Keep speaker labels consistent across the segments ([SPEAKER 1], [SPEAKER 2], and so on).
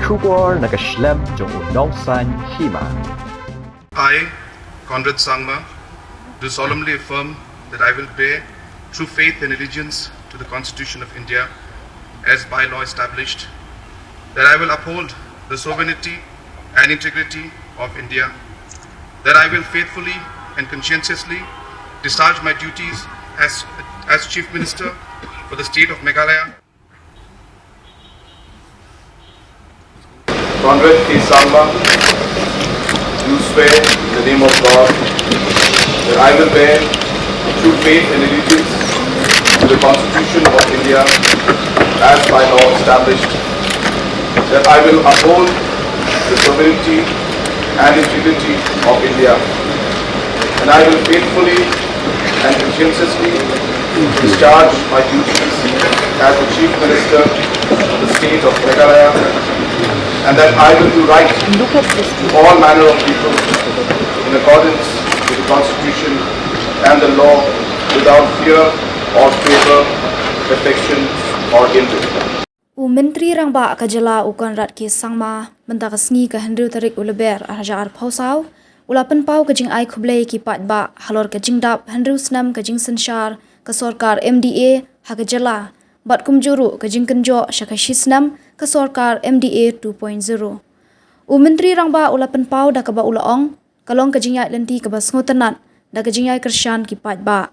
[SPEAKER 1] Shukor nakaslem jong unongsan Hima.
[SPEAKER 2] I, Conrad do solemnly affirm that I will bear true faith and allegiance to the Constitution of India as by law established, that I will uphold the sovereignty and integrity of India, that I will faithfully and conscientiously discharge my duties as Chief Minister for the state of Meghalaya. Conrad do swear in the name of God that I will bear true faith and allegiance to the Constitution of India as by law established, that I will uphold the sovereignty and integrity of India, and I will faithfully and conscientiously discharge my duties as the Chief Minister of the state of Meghalaya, and that I will do right to all manner of people in accordance with the Constitution and the law without fear or favor, affection or ill will.
[SPEAKER 3] Menteri Rangba Kajala Conrad ki sangma benda kasngi ka Henry tarik uleber arjar pausau ulapan pau kajing ai Khublei ki Paidbah halor kajing dap Henry Snem kajing senshar ka Sorkar MDA ha Kajala bat kumjuru kajing kenjo shakashi Snem ka Sorkar MDA 2.0. Menteri Rangba ulapan pau da kaba ulaong kalong kajing ai lenti kaba sngotanat da kajing ai kershan ki Paidbah.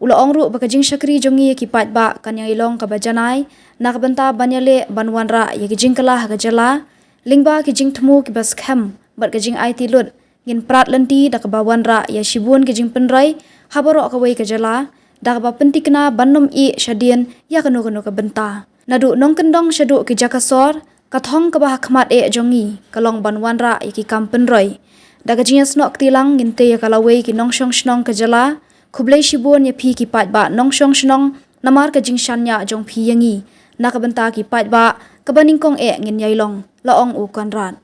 [SPEAKER 3] Ulaong ru bakajing syakri jongi ki Paidbah kan yang ilong kabajanai nak benta banyale banwanra ya kijing kalah Kajala lingba kijing temu ki bas kham bat kajing ai tilut ngin prat lenti da kabawanra ya Shibun kijing penrai habaro kawai Kajala da kaba pentikna banum I syadien ya kanu ka benta nadu nong kendong syadu ki jakasor kathong kaba khmat jongi kalong banwanra ya ki kam penrai da kajing snok tilang ngin te ya kalawai ki nong shong shnong Kajala Khublei Shibun ya phi ki Paidbah nong shong shnong namar kajing shanya jong phi yangi nakabenta ki Paidbah kabaningkong ngin yailong laong Conrad.